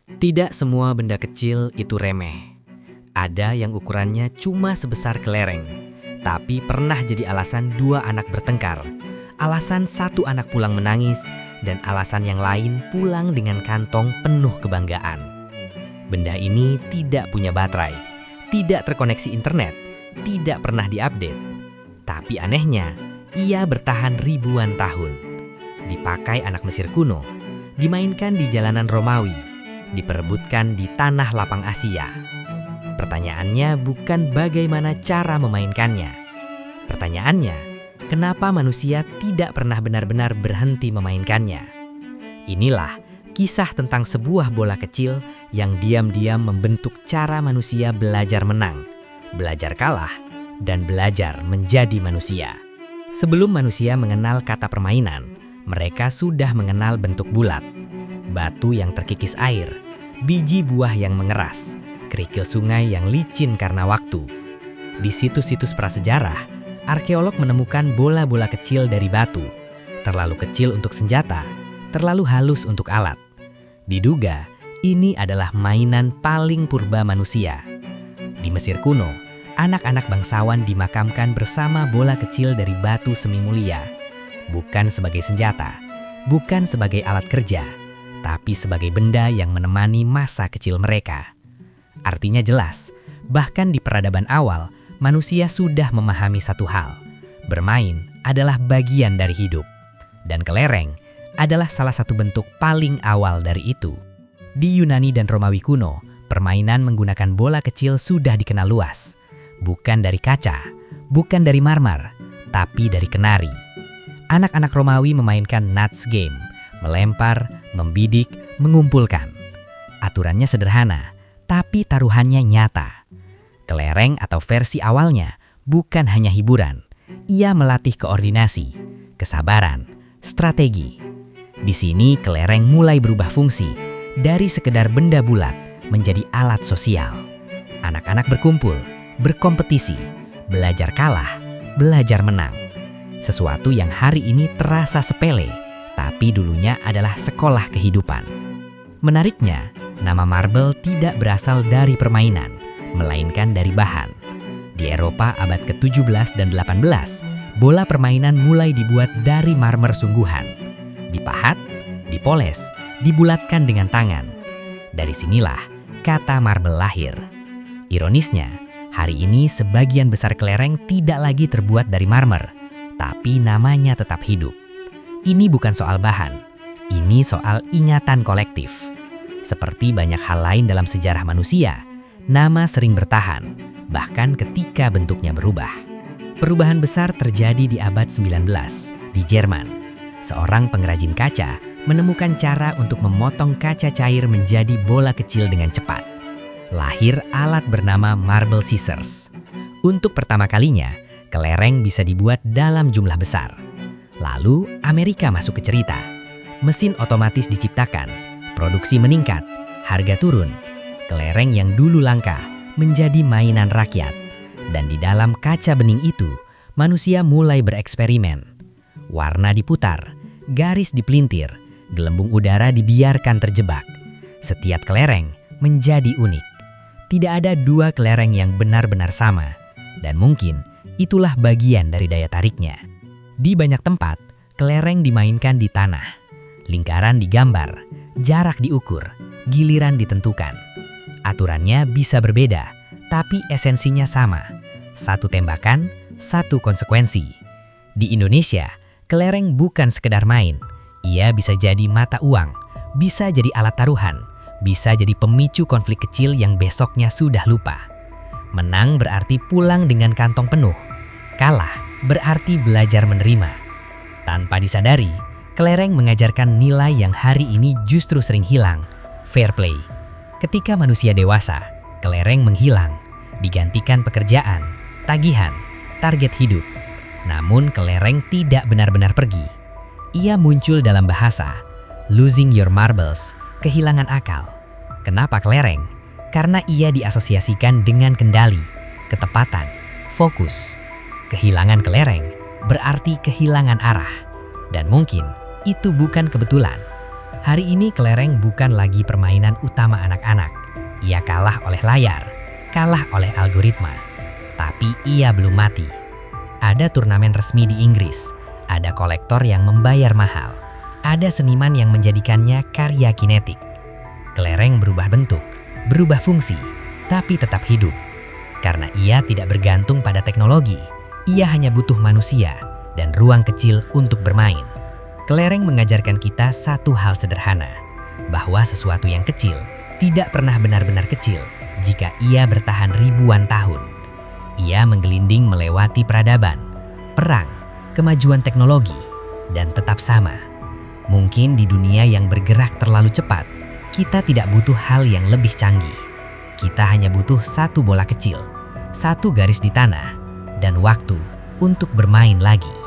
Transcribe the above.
Tidak semua benda kecil itu remeh. Ada yang ukurannya cuma sebesar kelereng, tapi pernah jadi alasan dua anak bertengkar, alasan satu anak pulang menangis, dan alasan yang lain pulang dengan kantong penuh kebanggaan. Benda ini tidak punya baterai, tidak terkoneksi internet, tidak pernah diupdate. Tapi anehnya, ia bertahan ribuan tahun. Dipakai anak Mesir kuno, dimainkan di jalanan Romawi, diperebutkan di tanah lapang Asia. Pertanyaannya bukan bagaimana cara memainkannya. Pertanyaannya, kenapa manusia tidak pernah benar-benar berhenti memainkannya? Inilah kisah tentang sebuah bola kecil yang diam-diam membentuk cara manusia belajar menang, belajar kalah, dan belajar menjadi manusia. Sebelum manusia mengenal kata permainan, mereka sudah mengenal bentuk bulat, batu yang terkikis air, biji buah yang mengeras, kerikil sungai yang licin karena waktu. Di situs-situs prasejarah, arkeolog menemukan bola-bola kecil dari batu, terlalu kecil untuk senjata, terlalu halus untuk alat. Diduga, ini adalah mainan paling purba manusia. Di Mesir kuno, anak-anak bangsawan dimakamkan bersama bola kecil dari batu semi mulia, bukan sebagai senjata, bukan sebagai alat kerja, tapi sebagai benda yang menemani masa kecil mereka. Artinya jelas, bahkan di peradaban awal, manusia sudah memahami satu hal: bermain adalah bagian dari hidup, dan kelereng adalah salah satu bentuk paling awal dari itu. Di Yunani dan Romawi kuno, permainan menggunakan bola kecil sudah dikenal luas, bukan dari kaca, bukan dari marmer, tapi dari kenari. Anak-anak Romawi memainkan nuts game, melempar, membidik, mengumpulkan. Aturannya sederhana, tapi taruhannya nyata. Kelereng atau versi awalnya bukan hanya hiburan, ia melatih koordinasi, kesabaran, strategi. Di sini kelereng mulai berubah fungsi, dari sekedar benda bulat menjadi alat sosial. Anak-anak berkumpul, berkompetisi, belajar kalah, belajar menang. Sesuatu yang hari ini terasa sepele, tapi dulunya adalah sekolah kehidupan. Menariknya, nama marble tidak berasal dari permainan, melainkan dari bahan. Di Eropa abad ke-17 dan 18, bola permainan mulai dibuat dari marmer sungguhan. Dipahat, dipoles, dibulatkan dengan tangan. Dari sinilah kata marble lahir. Ironisnya, hari ini sebagian besar kelereng tidak lagi terbuat dari marmer, tapi namanya tetap hidup. Ini bukan soal bahan, ini soal ingatan kolektif. Seperti banyak hal lain dalam sejarah manusia, nama sering bertahan, bahkan ketika bentuknya berubah. Perubahan besar terjadi di abad 19, di Jerman. Seorang pengrajin kaca menemukan cara untuk memotong kaca cair menjadi bola kecil dengan cepat. Lahir alat bernama marble scissors. Untuk pertama kalinya, kelereng bisa dibuat dalam jumlah besar. Lalu Amerika masuk ke cerita. Mesin otomatis diciptakan, produksi meningkat, harga turun. Kelereng yang dulu langka menjadi mainan rakyat. Dan di dalam kaca bening itu, manusia mulai bereksperimen. Warna diputar, garis dipelintir, gelembung udara dibiarkan terjebak. Setiap kelereng menjadi unik. Tidak ada dua kelereng yang benar-benar sama. Dan mungkin itulah bagian dari daya tariknya. Di banyak tempat, kelereng dimainkan di tanah. Lingkaran digambar, jarak diukur, giliran ditentukan. Aturannya bisa berbeda, tapi esensinya sama. Satu tembakan, satu konsekuensi. Di Indonesia, kelereng bukan sekedar main. Ia bisa jadi mata uang, bisa jadi alat taruhan, bisa jadi pemicu konflik kecil yang besoknya sudah lupa. Menang berarti pulang dengan kantong penuh. Kalah berarti belajar menerima. Tanpa disadari, kelereng mengajarkan nilai yang hari ini justru sering hilang, fair play. Ketika manusia dewasa, kelereng menghilang, digantikan pekerjaan, tagihan, target hidup. Namun kelereng tidak benar-benar pergi. Ia muncul dalam bahasa, losing your marbles, kehilangan akal. Kenapa kelereng? Karena ia diasosiasikan dengan kendali, ketepatan, fokus. Kehilangan kelereng berarti kehilangan arah. Dan mungkin itu bukan kebetulan. Hari ini kelereng bukan lagi permainan utama anak-anak. Ia kalah oleh layar, kalah oleh algoritma. Tapi ia belum mati. Ada turnamen resmi di Inggris, ada kolektor yang membayar mahal, ada seniman yang menjadikannya karya kinetik. Kelereng berubah bentuk, berubah fungsi, tapi tetap hidup. Karena ia tidak bergantung pada teknologi, ia hanya butuh manusia dan ruang kecil untuk bermain. Kelereng mengajarkan kita satu hal sederhana, bahwa sesuatu yang kecil tidak pernah benar-benar kecil jika ia bertahan ribuan tahun. Ia menggelinding melewati peradaban, perang, kemajuan teknologi, dan tetap sama. Mungkin di dunia yang bergerak terlalu cepat, kita tidak butuh hal yang lebih canggih. Kita hanya butuh satu bola kecil, satu garis di tanah, dan waktu untuk bermain lagi.